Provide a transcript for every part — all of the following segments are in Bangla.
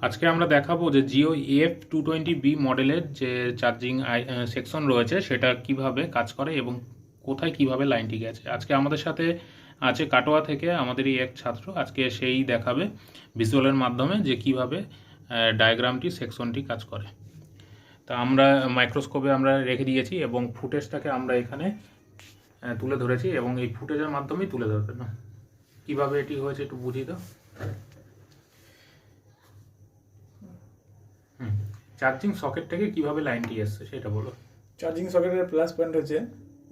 আজকে আমরা দেখাবো যে জিও F220B মডেলের যে চার্জিং সেকশন রয়েছে সেটা কিভাবে কাজ করে এবং কোথায় কিভাবে লাইনটি গেছে। আজকে আমাদের সাথে আছে কাটোয়া থেকে আমাদেরই এক ছাত্র, আজকে সেই দেখাবে ভিজুয়ালের মাধ্যমে যে কিভাবে ডায়াগ্রামটি সেকশনটি কাজ করে। তা আমরা মাইক্রোস্কোপে আমরা রেখে দিয়েছি এবং ফুটেজটাকে আমরা এখানে তুলে ধরেছি এবং এই ফুটেজের মাধ্যমেই তুলে ধরবে না কীভাবে এটি হয়েছে একটু বুঝিয়ে দাও। চার্জিং সকেট থেকে কিভাবে লাইনটি আসছে সেটা বলো। চার্জিং সকেটের প্লাস পয়েন্ট হচ্ছে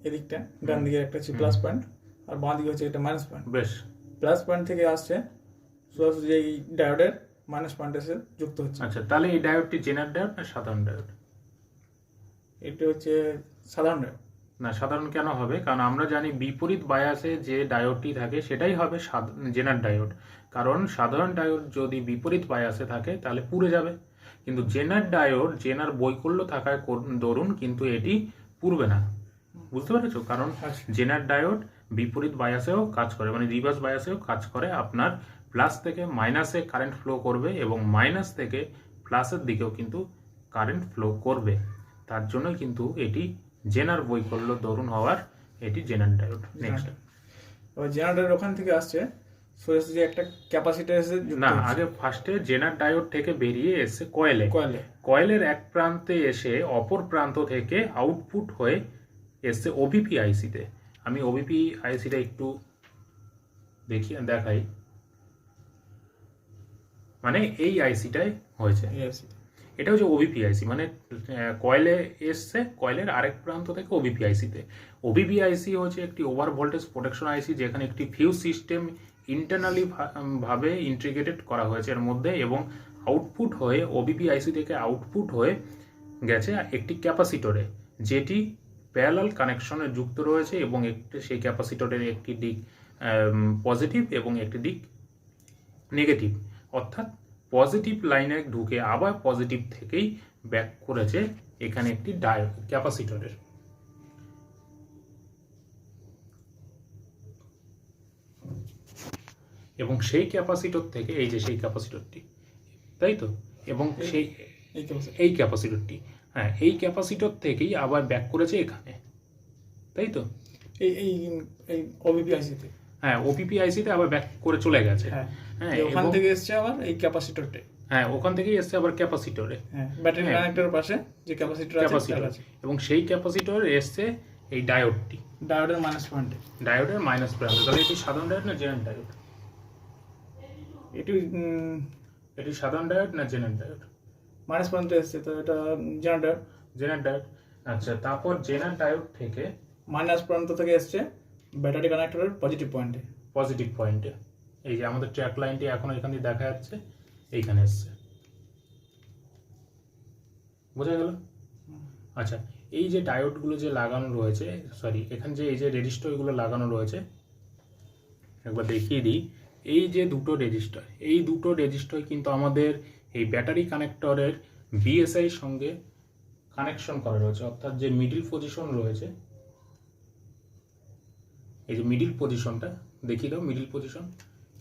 এদিকটা, ডান দিকে একটা হচ্ছে প্লাস পয়েন্ট আর বাঁ দিকে হচ্ছে একটা মাইনাস পয়েন্ট। বেশ, প্লাস পয়েন্ট থেকে আসছে সরাসরি এই ডায়োডের মাইনাস পয়েন্টে এসে যুক্ত হচ্ছে। আচ্ছা, তাহলে এই ডায়োডটি জেনার ডায়োড না সাধারণ ডায়োড? এটা হচ্ছে সাধারণ ডায়োড। না, সাধারণ কেন হবে? কারণ আমরা জানি বিপরীত বায়াসে যে ডায়োডটি থাকে সেটাই হবে জেনার ডায়োড। কারণ সাধারণ ডায়োড যদি বিপরীত বায়াসে থাকে তাহলে পুড়ে যাবে, কিন্তু জেনার ডায়োড জেনার বৈকল্য থাকার দরুন কিন্তু এটি পুড়বে না। বুঝতে পেরেছো? কারণ জেনার ডায়োড বিপরীত বায়াসেও কাজ করে, মানে রিভার্স বায়াসেও কাজ করে। আপনার প্লাস থেকে মাইনাসে কারেন্ট ফ্লো করবে এবং মাইনাস থেকে প্লাসের দিকেও কিন্তু কারেন্ট ফ্লো করবে। তার জন্য কিন্তু এটি জেনার বৈকল্য দরুন হওয়ার এটি জেনার ডায়োড। নেক্সট, এবার জেনার ডায়োড ওখান থেকে আসছে সরাসরি একটা ক্যাপাসিটর এসে না, আগে ফার্স্টে জেনার ডায়োড থেকে বেরিয়ে এসে কয়েলের এক প্রান্তে এসে অপর প্রান্ত থেকে আউটপুট হয়ে এসছে ওভিপি আইসিতে। আমি ওভিপি আইসিটা একটু দেখাই, মানে এই আইসিটাই হয়েছে, এটা হচ্ছে ওভিপি আইসি, মানে কয়েলে এসছে কয়েলের আরেক প্রান্ত থেকে ওভিপি আইসিতে। ওভিপি আইসি হচ্ছে একটি ওভার ভোল্টেজ প্রোটেকশন আইসি, যেখানে একটি ফিউজ সিস্টেম ইন্টারনালি ভাবে ইন্টিগ্রেটেড করা হয়েছে এর মধ্যে, এবং আউটপুট হয়ে ওভিপি আইসি থেকে আউটপুট হয়ে গেছে একটি ক্যাপাসিটরে, যেটি প্যারালাল কানেকশনে যুক্ত রয়েছে এবং সেই ক্যাপাসিটরের একটি দিক পজিটিভ এবং একটি দিক নেগেটিভ, অর্থাৎ পজিটিভ লাইনে ঢুকে আবার পজিটিভ থেকেই ব্যাক করেছে এখানে একটি ক্যাপাসিটরের। এবং সেই ক্যাপাসিটর থেকে এই যে সেই ক্যাপাসিটরটি, তাই তো, এবং সেই এই ক্যাপাসিটরটি, হ্যাঁ, এই ক্যাপাসিটর থেকেই আবার ব্যাক করেছে এখানে, তাই তো, এই ওভিপি আইসিতে। হ্যাঁ, ওপিপি আইসিতে আবার ব্যাক করে চলে গেছে। হ্যাঁ, ওখান থেকে এসছে আবার এই ক্যাপাসিটরে। হ্যাঁ, ওখান থেকেই এসছে আবার ক্যাপাসিটরে। হ্যাঁ, ব্যাটারি কানেক্টরের পাশে যে ক্যাপাসিটর আছে, এবং সেই ক্যাপাসিটর এসছে এই ডায়োডটি, ডায়োডের মাইনাস পয়েন্টে। ডায়োডের মাইনাস পয়েন্টে। তাহলে এটি সাধারণ ডায়োড না জেনার ডায়োড? এটি সাধারণ ডায়োড না জেনার ডায়োড? মাইনাস পয়েন্টে এসছে, তো এটা জেনার ডায়োড। জেনার ডায়োড। আচ্ছা, তারপর জেনার ডায়োড থেকে মাইনাস প্রান্ত থেকে এসছে ব্যাটারি কানেক্টরের পজিটিভ পয়েন্টে। এই যে আমাদের ট্র্যাক লাইনটি এখন এখানে দেখা যাচ্ছে, এইখানে এসছে, বোঝা গেল? আচ্ছা, এই যে ডায়োডগুলো যে লাগানো রয়েছে, এখানে যে এই যে রেজিস্টারগুলো লাগানো রয়েছে, একবার দেখিয়ে দিই। এই যে দুটো রেজিস্টার, এই দুটো রেজিস্টার কিন্তু আমাদের এই ব্যাটারি কানেক্টরের বিএসআই সঙ্গে কানেকশন করা রয়েছে, অর্থাৎ যে মিডিল পজিশন রয়েছে, এই যে মিডিল পজিশনটা দেখিয়ে দাও, মিডিল পজিশন,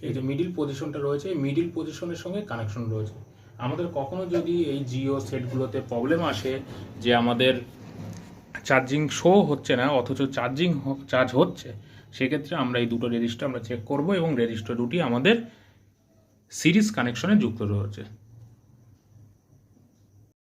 এই যে মিডিল পজিশনটা রয়েছে, এই মিডিল পজিশনের সঙ্গে কানেকশন রয়েছে। আমাদের কখনো যদি এই জিও সেটগুলোতে প্রবলেম আসে যে আমাদের চার্জিং শো হচ্ছে না অথচ চার্জ হচ্ছে, সেক্ষেত্রে আমরা এই দুটো রেজিস্টার আমরা চেক করব এবং রেজিস্টার দুটি আমাদের সিরিজ কানেকশনে যুক্ত রয়েছে।